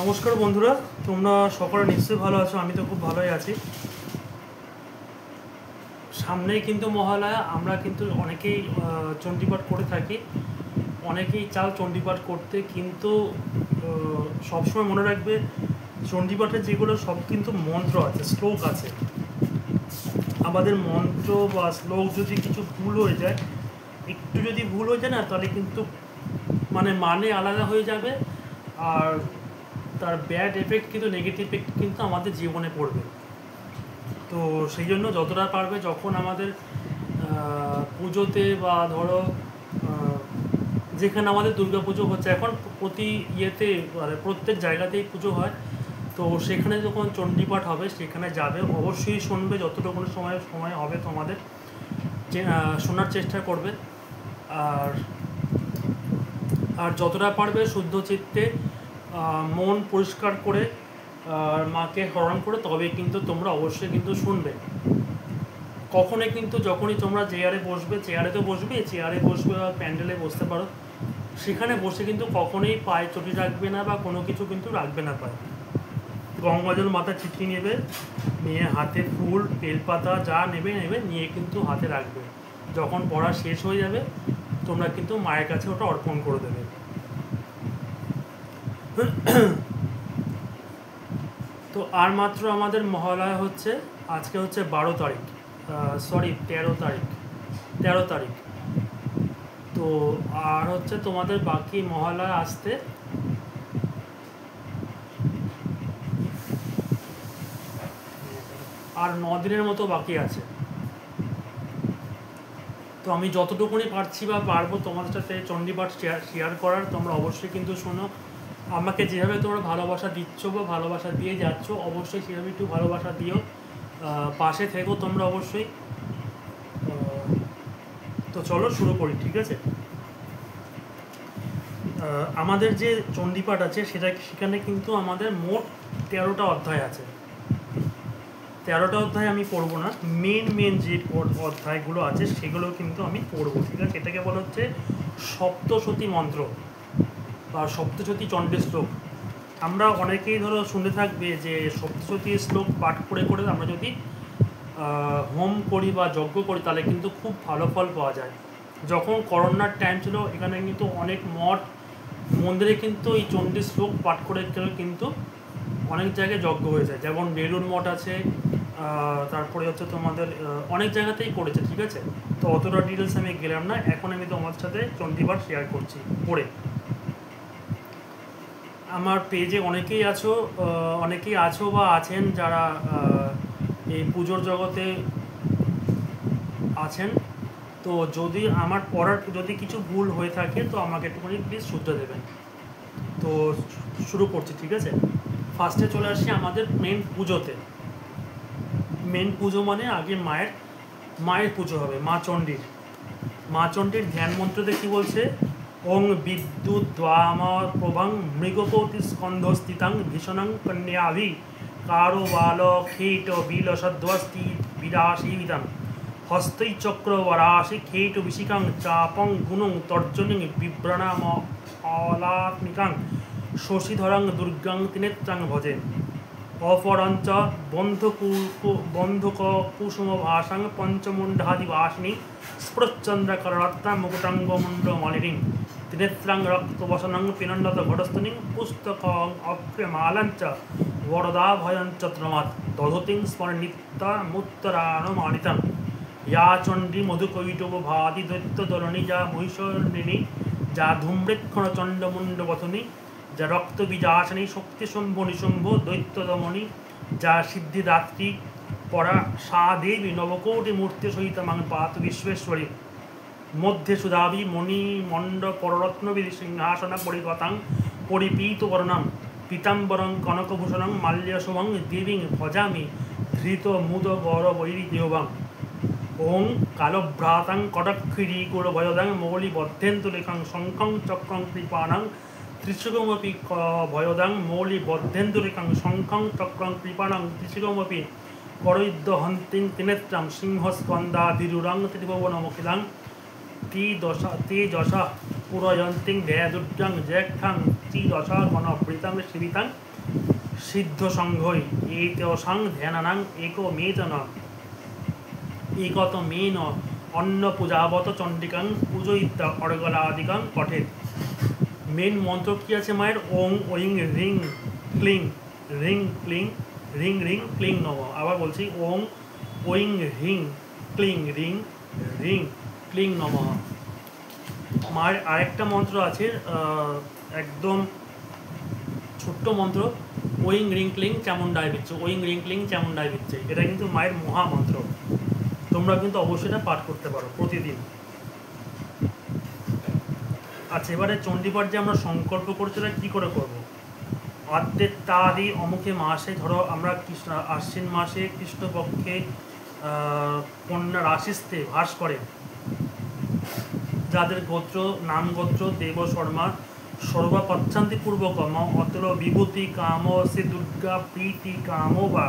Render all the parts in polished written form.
নমস্কার বন্ধুরা, তোমরা সকলে নিশ্চয়ই ভালো আছো। আমি তো খুব ভালোই আছি। সামনেই কিন্তু মহালয়া, আমরা কিন্তু অনেকেই চণ্ডীপাঠ করে থাকি, অনেকেই চাও চণ্ডীপাঠ করতে, কিন্তু সবসময় মনে রাখবে চণ্ডীপাঠের যেগুলো সব কিন্তু মন্ত্র আছে, শ্লোক আছে। আমাদের মন্ত্র বা শ্লোক যদি কিছু ভুল হয়ে যায়, একটু যদি ভুল হয়ে যায় না, তাহলে কিন্তু মানে আলাদা হয়ে যাবে, আর তার ব্যাড এফেক্ট কিন্তু নেগেটিভ এফেক্ট কিন্তু আমাদের জীবনে পড়বে। তো সেই জন্য যতটা পারবে, যখন আমাদের পুজোতে বা ধরো যেখানে আমাদের দুর্গা পুজো হচ্ছে এখন, প্রতি ইয়েতে মানে প্রত্যেক জায়গাতেই পুজো হয়, তো সেখানে যখন চণ্ডীপাঠ হবে সেখানে যাবে, অবশ্যই শুনবে, যতটুকু সময় হবে তোমাদের শোনার চেষ্টা করবে। আর আর যতটা পারবে শুদ্ধ চিত্তে মন পরিষ্কার করে আর মাকে স্মরণ করে তবে কিন্তু তোমরা অবশ্যই কিন্তু শুনবে। কখনোই কিন্তু যখনই তোমরা চেয়ারে বসবে, চেয়ারে তো বসবে, চেয়ারে বসবে বা প্যান্ডেলে বসতে পারো, সেখানে বসে কিন্তু কখনোই পায়ে চটি রাখবে না বা কোনো কিছু কিন্তু রাখবে না পায়ে। গঙ্গাজল মাথা ছিটিয়ে নেবে, নিয়ে হাতে ফুল বেলপাতা যা নেবে নিয়ে কিন্তু হাতে রাখবে। যখন পড়া শেষ হয়ে যাবে তোমরা কিন্তু মায়ের কাছে ওটা অর্পণ করে দেবে। তো আর মাত্র আমাদের মহালয়া হচ্ছে, আজকে হচ্ছে 13 তারিখ। তো আর হচ্ছে তোমাদের বাকি মহালয়া আসতে আর 9 দিনের মতো বাকি আছে। তো আমি যতটুকুনি পারছি বা পারবো তোমাদের সাথে চণ্ডীপাঠ শেয়ার করার, তোমরা অবশ্যই কিন্তু শোনো। আমাকে যেভাবে তোমরা ভালোবাসা দিচ্ছ বা ভালোবাসা দিয়ে যাচ্ছ, অবশ্যই সেভাবে একটু ভালোবাসা দিও, পাশে থেকো তোমরা অবশ্যই। তো চলো শুরু করি, ঠিক আছে? আমাদের যে চণ্ডীপাঠ আছে সেখানে কিন্তু আমাদের মোট 13টা অধ্যায় আছে। 13টা অধ্যায় আমি পড়বো না, মেন যে অধ্যায়গুলো আছে সেগুলো কিন্তু আমি পড়বো, ঠিক আছে? এটাকে বলা হচ্ছে সপ্তশতী মন্ত্র বা সপ্তশতী চণ্ডী শ্লোক। আমরা অনেকেই ধরো শুনে থাকবে যে সপ্তশতী শ্লোক পাঠ করে করে আমরা যদি হোম করি বা যজ্ঞ করি তাহলে কিন্তু খুব ভালো ফল পাওয়া যায়। যখন করোনার টাইম ছিল, এখানে কিন্তু অনেক মঠ মন্দিরে কিন্তু এই চণ্ডী শ্লোক পাঠ করে কিন্তু অনেক জায়গায় যজ্ঞ হয়ে যায়। যেমন বেলুড় মঠ আছে, তারপরে হচ্ছে তোমাদের অনেক জায়গাতেই করেছে, ঠিক আছে? তো অতটা ডিটেলস আমি গেলাম না, এখন আমি তোমার সাথে চণ্ডীপাঠ শেয়ার করছি পড়ে। আমার পেজে অনেকেই আছো বা আছেন যারা এই পুজোর জগতে আছেন। তো যদি আমার পড়ার যদি কিছু ভুল হয়ে থাকে তো আমাকে একটুখানি প্লিজ শুধরে দেবেন। তো শুরু করছি, ঠিক আছে? ফার্স্টে চলে আসছি আমাদের মেন পুজোতে। মেন পুজো মানে আগে মায়ের পুজো হবে, মা চণ্ডীর ধ্যান মন্ত্রতে কি বলছে? ওং বিদ্যুৎ দ্বামা প্রভাং মৃগপতি স্কন্ধ স্থিতাং ভীষণং কন্যাভি কারো বাল খেট বিলসধ্বস্তি বিরাশীবিদাং হস্তৈ চক্র বরাশি খেট বিশিকাং চাপং গুণং তর্জনিং বিভ্রণাম অলাত্মিকাং শশীধরাং দুর্গাং ত্রিনেত্রাং ভজে অপরঞ্চ বন্ধুক কুসুম ভাসাং পঞ্চমুণ্ডাদিবাসিনী স্ফুরচ্চন্দ্রকরত্তা মুকুটাঙ্গমুণ্ড মালিনীং ত্রিনেত্রাং রক্তবসনং পিনন্ডত ঘটস্থনিং পুস্তকং অপ্রেমালঞ্চ বরদা ভয়ঞ্চ ত্রমাৎ দধতিং স্মরণিত্তামুত্তরাণমানিতাং या চণ্ডী মধুকৈটব ভাদি দৈত্যদলনী যা মহিষর্ণিনী যা ধূম্রেক্ষণ চণ্ডমুণ্ডবথনী যা রক্তবীজাসনী শক্তিশম্ভ নিশম্ভ দৈত্যদমনী যা সিদ্ধিদাত্রী পরা সা দেবী নবকোটি মূর্তি সহিত মাং পাত বিশ্বেশ্বরী মধ্যে সুধাবী মণিমণ্ড পররত্নবিধি সিংহাসন পরিগতাং পরিপীত বর্ণাং পীতাম্বরং কনকভূষণং মাল্যশুভং দেবীং ভজামি ধৃত মুদ গৌরবৈরী দেহবাং ওং কালভ্রাতাং কটক্ষিরী গুরভয়দাং মৌলিবদ্ধেন্দুলেখাং শঙ্খং চক্রং কৃপাণাং ত্রিশিগমপি ভয়দাং মৌলিবদ্ধেন্দুলেখাং শঙ্খং চক্রং কৃপাণাং ত্রিশিগমপি করৈদ্যহন্তিং ত্রিনেত্রাং সিংহস্কন্দাধিরুরাং ত্রিভুবনমখিলাং তেজসা পুরয়ন্তিং দেয়দুর্গাং জ্যেষ্ঠাং ত্রিদশা গণপ্রীতাং শিবিতাং সিদ্ধ সংঘই এইতেয়সাং ধ্যানানাং একো মেতন একত মেন অন্ন পূজাবত চণ্ডিকাং পূজয়িতা অর্গলাদিকাং পঠেত। মেন মন্ত্র কি আছে মায়ের? ওং ঐং রিং ক্লিং রিং ক্লিং রিং রিং ক্লিং নম। আবার বলছি, ওং ঐং রিং ক্লিং রিং রিং ক্লিং নম। মায়ের আরেকটা মন্ত্র আছে, একদম ছোট্ট মন্ত্র, ওইং রিং ক্লিং চামুন্ডায় বিচ্ছে, ওইং রিং ক্লিং চামুন্ডায় বিচ্ছে। এটা কিন্তু মায়ের মহামন্ত্র, তোমরা কিন্তু অবশ্যই এটা পাঠ করতে পারো প্রতিদিন। আচ্ছা, এবারে চণ্ডীপাঠ যে আমরা সংকল্প করছি সেটা কী করে করবো? আদ্যেত্যাদি অমুখে মাসে, ধরো আমরা কৃষ্ণ আশ্বিন মাসে কৃষ্ণপক্ষে কন্যা রাশিস্থে ভাস করে, যাদের গোত্র নাম গোত্র দেব শর্মা সর্বা পচ্ছান্তি পূর্বকম অতল বিভূতি কাম শ্রী দুর্গা প্রীতি কাম বা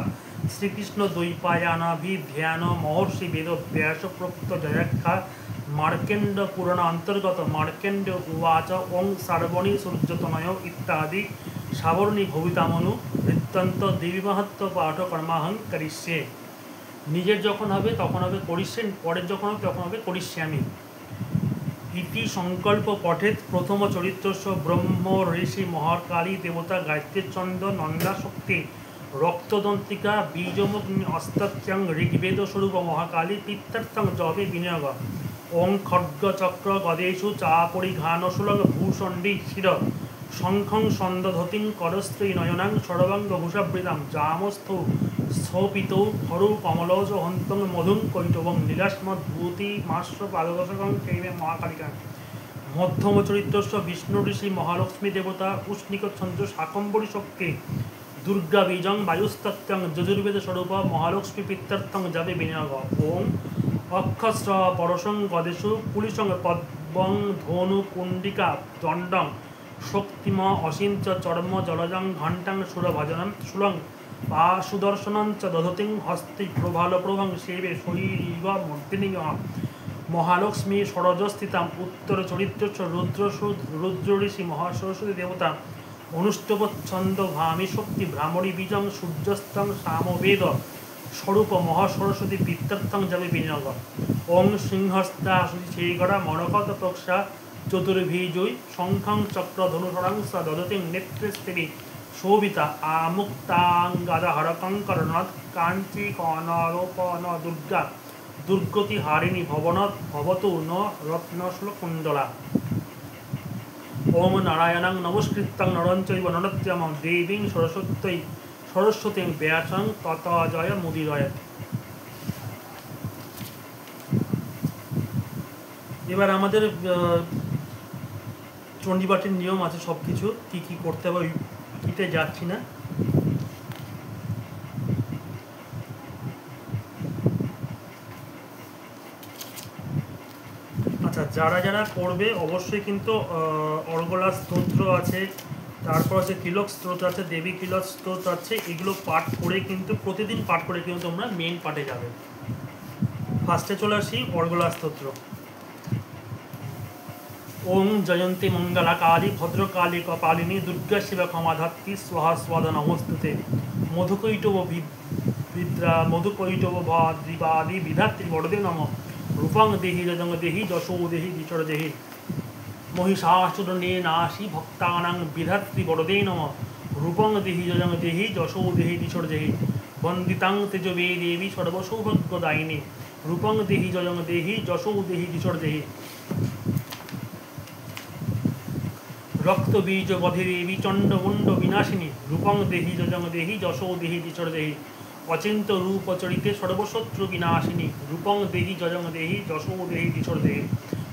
শ্রীকৃষ্ণ দ্বৈপায়ানাভি ধ্যান মহর্ষি বেদ ব্যাস প্রক্ত জয়াখ্যা মার্কেন্ড পুরাণ অন্তর্গত মার্কেন্ড উবাচ ওং সার্বণী সূর্যতনয় ইত্যাদি সাবর্ণী ভবিতামনু বৃত্তান্ত দেবী মাহাত্ম পাঠ কর্মাহং করিষ্যে। নিজের যখন হবে তখন হবে করিষ্যে, পরের যখন হবে তখন হবে করিষ্যামি। ইতি সংকল্প পঠেত প্রথম চরিত্রস্য ব্রহ্ম ঋষি মহাকালী দেবতা গায়ত্রীচন্দ্র নন্দা শক্তি রক্তদন্তিকা বীজমগ্নি অস্তত্যং ঋগ্বেদ স্বরূপ মহাকালী পিত্তার্থং জবে বিনিয়োগ। ওং খड्ग চক্র গদেষু চা পরিঘান সুলগ ভূষণ্ডী শির শঙ্খং সন্দধতিং করস্ত্রী নয়নাং সর্বাঙ্গ ভূষাবৃতাম জামস্থৌ স্থপিতৌ হরু কমলজ হন্তং মধুং কৈটবং নীলাস্মদ্ভূতি মাস্য পাদদশকং চৈবে মহাকালিকা। মধ্যম চরিত্রস্য বিষ্ণু ঋষি মহালক্ষ্মী দেবতা উষ্ণিক ছন্দ শাকম্বরী শক্তি দুর্গা বীজং বায়ুস্তত্ত্বং যজুর্বেদ স্বরূপ মহালক্ষ্মী পিত্তার্থং যাবে বিনিয়োগ। ওং অক্ষস্র পরশং গদেশু পুলিশং পদ্মং ধনু কুণ্ডিকা দণ্ডং শক্তিম অসিঞ্চ চর্ম জলজং ঘণ্টাং সুরভজনং সুলং পা সুদর্শনং চ দধতিং হস্তি প্রভালপ্রভং সেবে শৈব মূর্তিনিগ। মহালক্ষ্মী ষড়জস্থিতাম উত্তর চরিত্রস্য রুদ্র ঋষি মহাসরস্বতী দেবতা অনুষ্ঠবচ্ছন্দ ভামি শক্তি ভ্রামরী বীজং সূর্যস্তং সামবেদ স্বরূপ মহাসরস্বতী পিত্তার্থং যাবে বিনিয়োগ। ওং সিংহস্তা শ্রীগড়া মরকত প্রক্ষা চতুর্ভীজৈ শঙ্খং চক্র ধনুধরং স দদতিং নেত্রস্তেবী শোভিতা আমুক্তাঙ্গাদহরকং করণৎ কাঞ্চী কনরোপন দুর্গা দুর্গতি হারিণী ভবনত ভবতু ন রত্নশ্লোকুণ্ডলা। ওম নারায়ণং নমস্কৃত্যং নরং চৈব নরোত্তমং দেবীং সরস্বতীং ব্যাসং তত জয় মুদিরয়। এবার আমাদের চণ্ডীপাঠের নিয়ম আছে, সব কিছু কী কী করতে হবে ওইতে যাচ্ছি না। আচ্ছা, যারা যারা করবে অবশ্যই কিন্তু অর্গলা স্তোত্র আছে, তারপর আছে তিলক স্তোত্র আছে, দেবী তিলক স্তোত্র আছে, এগুলো পাঠ করে কিন্তু প্রতিদিন পাঠ করে কিন্তু তোমরা মেন পাঠে যাবে। ফার্স্টে চলে আসি অর্গলা স্তোত্র। ওং জয়ন্তী মঙ্গলা কালী ভদ্রকালী কপালিনী দুর্গা শিবা ক্ষমাধাত্রী স্বাহা স্বাদা নমস্তুতে। মধুকৈটব মধুকৈটব ভাদ্রিবাদী বিধাত্রী বড়দে নম। রূপং দেহি যজং দেহি যশো দেহি দিচর দেহি। মহিষাসুরনে নাশি ভক্তানাং বিধাত্রী বড়দে নম। রূপং দেহি যজং দেহি যশো দেহি দিচর দেহি। বন্দিতাং তেজবে দেবী সর্বসৌভাগ্যদায়িনী। রূপং দেহি যজং দেহি যশো দেহি দিচর দেহি। রক্তবীজ বধে দেবী চণ্ডমুণ্ড বিনাশিনী। রূপং দেহি যজং দেহি যশো দেহি দিচর দেহি। অচিন্ত রূপচরিতে সর্বশত্রু বিনাশিনী। রূপং দেহি যজং দেহি যশো দেহি দিচর দেহি।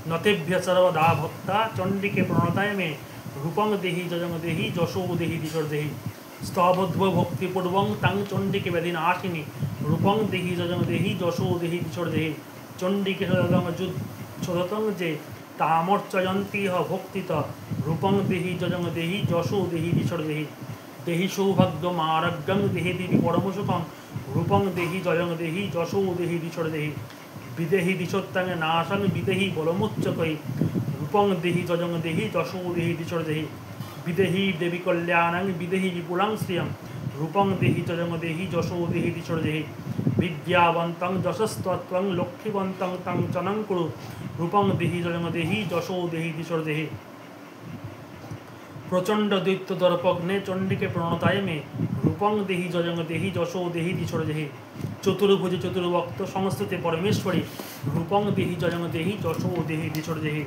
নতেভ্য সর্বদা ভক্তা চণ্ডিকে প্রণতায় মে। রূপং দেহি যজং দেহি যশো দেহি দিচর দেহি। স্তবধ্ব ভক্তিপূর্বং তাং চণ্ডিকে বেদিনাশিনী। রূপং দেহি যজং দেহি যশো দেহি দিচর দেহি। চণ্ডিকে সদতং যে তামর্চয়ন্তী ভক্তিত। রূপং দেহি যজং দেহি যশো দেহি দিচর দেহি। দেহি সৌভাগ্যম আরোগ্যং দেহি দেবী পরমসুখং। রূপং দেহি যজং দেহি যশো দেহি দিচর দেহি। বিদেহি দিশোত্তাং নাশং বিদেহি বলমুচ্চকৈ। রূপং দেহি যজং দেহি যশো দেহি দিচর দেহি। বিদেহি দেবী কল্যাণং বিদেহি বিপুলাং শ্রিয়ং রূপং দেহি জজং দেহি যশো দেহি দিশর দেহি বিদ্যাবন্তং যশস্তত্ত্বং লক্ষ্মীবন্তং তং চনং কুরু রূপং দেহি জজং দেহি যশো দেহি দিশর দেহি প্রচণ্ড দৈত্য দর্পগ্নে চণ্ডিকে প্রণতায় মে রূপং দেহি যজং দেহি যশো দেহি দিশর দেহি চতুর্ভুজে চতুর্ভক্ত সংস্কৃতে পরমেশ্বরী রূপং দেহি যজং দেহি যশো দেহি দিশর দেহি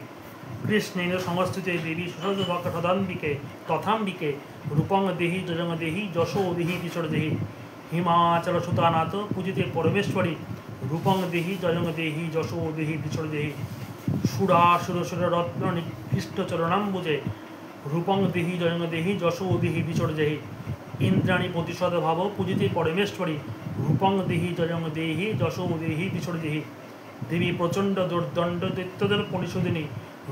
কৃষ্ণেন সংস্কৃতে দেবী সহজভক্ত সদাম্বিকে তথাম্বিকে রূপং দেহি যজং দেহি যশো দেহি দিশর দেহি হিমাচল সুতানাথ পূজিতে পরমেশ্বরী রূপং দেহি যজং দেহি যশো দেহি দিশর দেহি সুরাসুরসুর রত্ন নিকৃষ্ট চরণাম্বুজে রূপং দেহি যজং দেহি যশো দেহি দিশর দেহি ইন্দ্রাণী প্রতিশত ভাব পূজিতে পরমেশ্বরী রূপং দেহি যজং দেহি যশো দেহি দিশর দেহি দেবী প্রচণ্ড দুর্দণ্ড দৈত্যদের পরিশোধিনী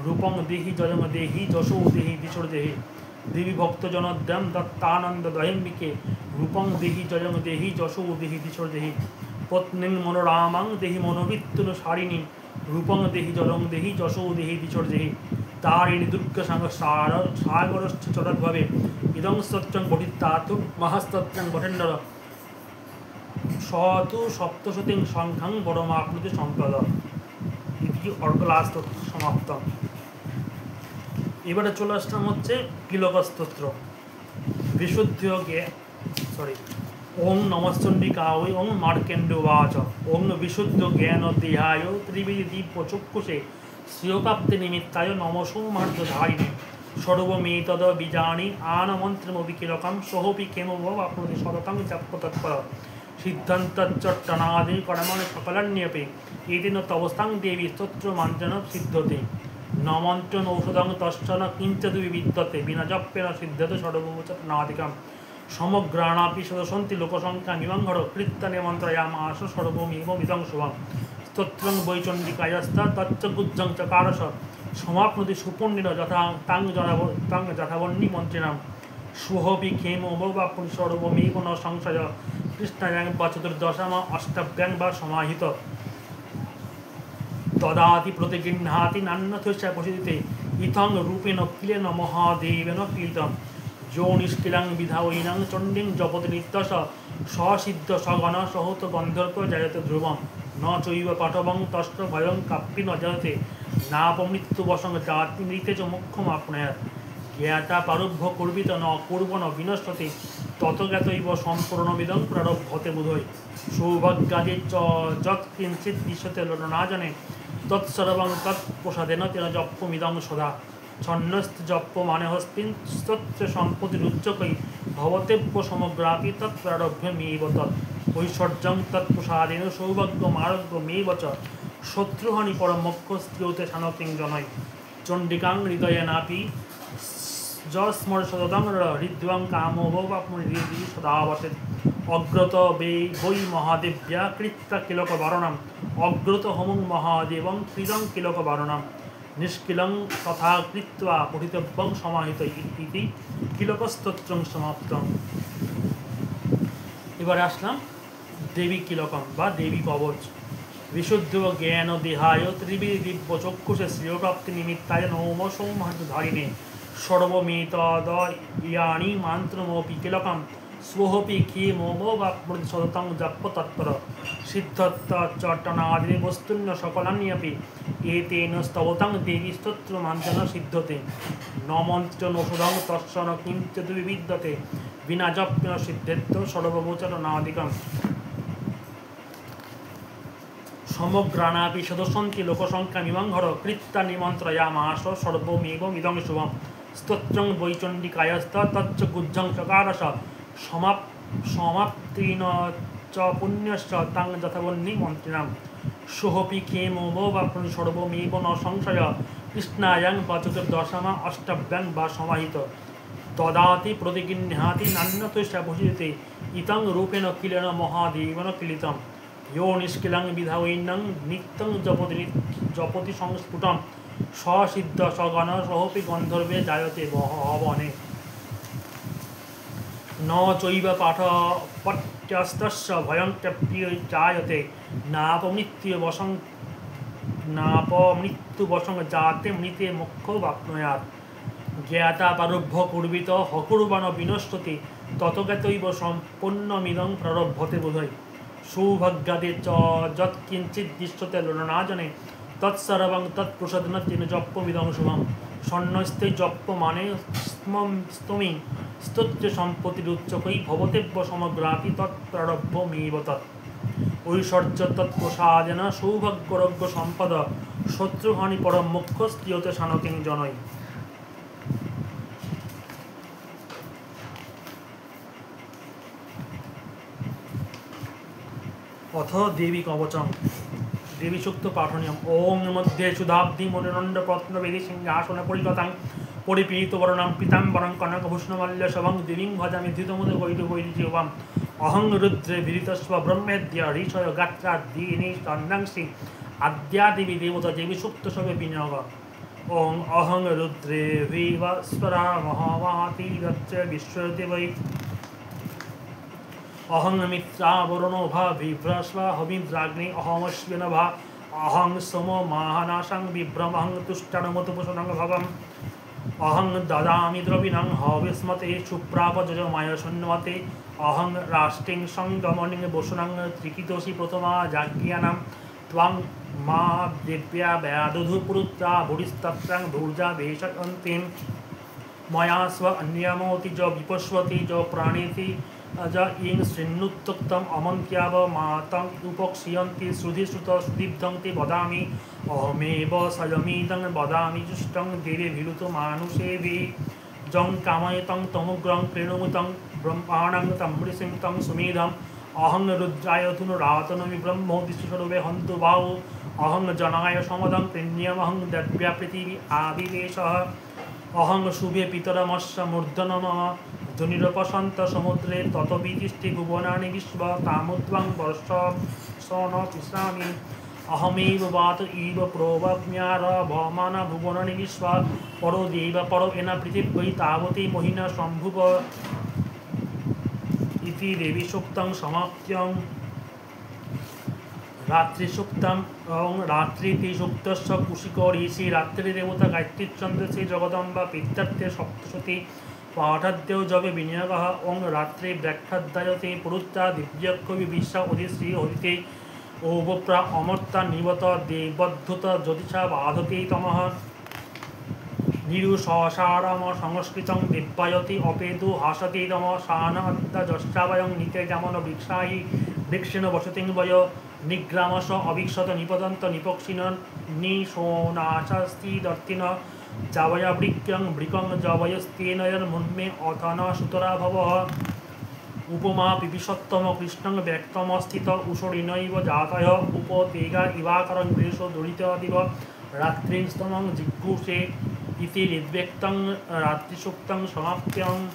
রূপং দেহি যজং দেহি যশো দেহি দিশর দেহি দেবী ভক্তজনোদ্যম দত্তানন্দ দয়ম্বিকে রূপং দেহি যজং দেহি যশো দেহি দিশর দেহি পত্নীং মনোরামাং দেহি মনোবৃত্তুনুসারিণী রূপং দেহি যজং দেহি যশো দেহি দিশর দেহি তারিণী দুর্গা সাগর সাগরস্থ চরদ্ভাবে ইদং স্তোত্রং গঠিতাতু মহাস্তোত্রং গঠেন্দ্র সতু সপ্তশতীং সংখ্যাং বড়মাপ্নুতি সম্পদ ইতি অর্কলাস সমাপ্ত। এবারে চলে আসলাম হচ্ছে কিলক স্তোত্র। বিশুদ্ধ ওং নমশ্চণ্ডিকায় ওং মার্কেণ্ডুবাচ ওং বিশুদ্ধ জ্ঞান দেহায় ত্রিবিধি দিব্য চক্ষুষে শ্রিয়প্রাপ্তি নিমিত্তায় নমসো মার্গধারিণে সর্বমেতদ বিজানি আনমন্ত্রমপি কিলকম সহপি ক্ষেমভ আপনতি সততং জপ্য তৎপর সিদ্ধান্তচ্চট্টনাদি কর্মণি সকলান্যপি এতেন তবস্তাং দেবী স্তোত্রমাঞ্জন সিদ্ধতে ন মন্ত্রণ ঔষধং তশ্চন কিঞ্চিদপি বিদ্যতে বিনা জপ্যেন সিদ্ধতে সর্বভূচনাদিকম সমগ্রাণাপি সদসন্তি লোকসংখ্যামিমঙ্ঘর কৃত্যানে মন্ত্রয়ামাস সর্বমেবমিদং শুভম স্তোত্রং বৈচণ্ডিকায়স্তা তচ্চ গুজ্জং চকারস সমাপ্নুতি সুপুণ্যিন যথা তাং যথাবন্যী মন্ত্রিণাম সুহপি ক্ষেমোবাপুনি সর্বমেব ন সংশয় কৃষ্ণায়াং বা চতুর্দশাম অষ্টাভ্যাং বা সমাহিত দদাতি প্রতিগৃহ্ণাতি নান্যথস্য প্রসিদিতে ইথং রূপেণ কিলেন মহাদেবেন কীর্তম যো নিষ্কিলাং বিধায়িনাং চণ্ডীং জপতি নিত্যস সসিদ্ধ সগণ সহত গন্ধর্ব জয়তে ধ্রুবম ন চৈব পাঠবং তষ্ট ভয়ং কাপ্পি ন জয়তে নাপমৃত্যুবসং জাতি মৃতে চ মুখ্যম আপনায়াত জ্ঞাতা পারভ্য কুর্বিত ন পূর্ব ন বিনশ্বতে ততজ্ঞাতৈব সম্পূর্ণমিদং প্রারব্ধতে বোধয় সৌভাগ্যাদি যৎ কিঞ্চিৎ দৃশ্যতে না জানে তৎসর্বং তৎপ্রসাদেন তেন জপ্যমিদং সদা ছন্নস্ত জপ্য মানে হস্তিন স্তোত্র সম্পত্তিরুচ্চকৈ ভবতেব্য সমগ্রাপি তৎপ্রারভ্যমেব তৎ ঐশ্বর্যং তৎপ্রসাদেন সৌভাগ্যমারোগ্যমেব চ শত্রুহানি পরমোক্ষ স্ত্রিয়তে শানকিং জনয় চণ্ডিকাং হৃদয়েনাপি যস্মর সততং হৃদ্যং কামোবাপ্নুতি সদাবতেৎ অগ্রত বৈ মহাদেব্যা কৃত্তা কিলক বারণাম অগ্রত হোমং মহাদেবং কৃদং কিলক বারণাম নিষ্কিলং তথা কৃত্বা পঠিতব্যং সমাহিত ইতি কিলকস্তোত্রং সমাপ্তম। এবারে আসলাম দেবী কিলকম বা দেবী কবচ। বিশুদ্ধ জ্ঞান দেহায় ত্রিবিধি দিব্য চক্ষুষে শ্রেয়প্রাপ্তি নিমিত্তায় নৌমসৌ মাহাধারিণে সর্বমেতদয়ানি মান্ত্রমপি কিলকম स्वोऽपि ক্ষেমোবাপ্নুতি সততং জপ্য তৎপর সিদ্ধত্তচট্টনাদি বস্তুন্য সকলান্যপি এতেন স্তবতং দেবী স্তোত্রমাঞ্জন সিদ্ধতে ন মন্ত্রণ ঔষধং তৎসন কিঞ্চিদপি বিদ্যতে বিনা জপ্যেন সিদ্ধেত্য সর্বগোচরণাদিকম সমগ্রাণাপি সদসন্তি লোকসংখ্যামিমঙ্ঘর কৃত্তা নিমন্ত্রয়ামাস সর্বমেবমিদং শুভম স্তোত্রং বৈচণ্ডিকায়স্ত তচ্চ গুজ্জং চকারস সমাপ্তিন চ পুণ্যশ্চ তাং যথাবন্যী মন্ত্রিণাম সোহপি ক্ষেমোবাপ্নুতি সর্বমেব ন সংশয় কৃষ্ণায়াং বা চতুর্দশামা অষ্টাভ্যাং বা সমাহিত দদাতি প্রতিগৃহ্ণাতি নান্যথস্য প্রসিদিতে ইতং রূপেণ কিলেন মহাদেবেন কিলিতম यो निष्किलं विधायिनं नित्यं जपति संस्फुटं ससिद्ध सगण सहोपि गन्धर्वे जायते भवने न चैव पाठपट्यस्तस्य भयं त्यप्य जायते नापमृत्युवशं जाते मृते मोक्षो वाप्नुयात् জ্ঞাতা পারভ্য কুর্বিত হকুর্বাণ বিনষ্টতি ততজ্ঞাতৈব সম্পন্নমিদং প্রারভ্যতে বোধয় সৌভাগ্যাদে চ যৎকিঞ্চিৎ দৃশ্যতে ললনাজনে তৎসর্বং তৎপ্রসাদনতিন জপ্যমিদং শুভম সন্ন্যস্তে জপ্য মানে স্তমি স্তোত্র সম্পত্তিরুচ্চকৈ ভবতেব্য সমগ্রাপি তৎপ্রারভ্যমেব তৎ ঐশ্বর্য তৎপ্রসাদেন সৌভাগ্যরজ্ঞ সম্পদ শত্রুহানি পরম মুখ্য স্ত্রিয়তে শানকিং জনৈ। অথ দেবী কবচম দেবী সূক্ত পাঠনীয়ম। ওং মধ্যে সুধাব্ধি মনিরণ্ড পত্নবেদী সিংহাসন পরিগতাং পরিপীত বর্ণাম পীতাম্বরং কনকভূষণমাল্য শবং দেবীং ভজামি ধৃতমুদ গৈরিজীবাম অহং রুদ্রে বিদিতস্ব ব্রহ্মেদ্য ঋষয় গাত্রাদ্দীনি চন্দাংসি আদ্যা দেবী দেবতা দেবী সূক্ত সবে বিনিয়োগ। ওং অহং রুদ্রে বিস্বরা মহামাতীরচ্চ বিশ্বদেবৈ অহং মিত্রা বরুণো ভা বিভ্রস্ব হবিদ্রাগ্নি অহমশ্বিন ভা অহং সোম মাহানাশং বিভ্রমহং তুষ্টানুমতুপোষণং ভবম অহং দদামি দ্রবিণং হবিস্মতে সুপ্রাপযজমায় শূন্যমতে অহং রাষ্টিং সংগমনিং বসুনং ত্রিকিতোষি প্রথমা যাজ্ঞানাম ত্বং মা দিব্যা ব্যাদধু পুরুত্রা ভুরিস্তত্রাং ভূর্জা বেশন্তিম ময়া স্ব অন্যমোতি য বিপশ্বতি য প্রাণীতি ज इं शृण्णुत्तम अमन्त्याव मातं उपक्षीयन्ति श्रुधिश्रुत श्रुतिब्धं ते वदामि अहमेव स्वयमिदं वदामि जुष्टं देवे भिरुतो मानुषेभि जं कामयतं तमुग्रं कृणुमुतं ब्रह्माणं तं ऋषिं तं सुमेधम् अहं रुद्राय धनुरातनमि ब्रह्मोदिष्यस्वरूपे हन्तु बाहु अहं जनाय समदं कृण्यमहं दद्व्या पृथिवी आविवेशः अहं शुभे पितरमस्य मूर्धन मम धनुरपसन्त समुद्रे ततोवितिष्ठि भुवनानि विश्व तामुद्वं वर्ष स न तिष्ठामि अहमेव वात इव प्रोवज्ञारभमान भुवनानि विश्व परो देव परो एन पृथिवी तावती मोहिना सम्भुव इति देवी सूक्तं समाप्त्यं। रात्रिसूक्तम् रात्रिति सूक्तस्य कुशिकोरीषि रात्रिदेवता गायत्रीचन्द्रस्य जगदम्बा पितृत्वे सप्तशती पाठाद्यौ जपे विनियोगः। ओं रात्रि व्याख्याद्यते पुरुत्रा दिव्यकवि विश्व उदिश्री हरिते ओवप्रा अमर्ता निवत देवद्धुत ज्योतिषा बाधते तमः निरुषसारम संस्कृतं दिव्यायति अपेदु हासते तम शानद्दजश्चावयं नित्यजामन वृक्षाहि वृक्षेण वसतिं वय निग्रामस अवीक्षत निपतन्त निपक्षिण निशोनाशास्ति दर्तिन जावया वृक्यं वृकं जावयस्तेनयन्मुन्मे अथन सुतरा भवः उपमा पिपिषत्तम कृष्णं व्यक्तमस्थित उषोरिणैव जातय उपतेगा इवाकरं ग्रेशो दुरितदिव रात्रिस्तमं जिघ्षे इति ऋग्वेक्तं रात्रिसूक्तं समाप्त्यम्।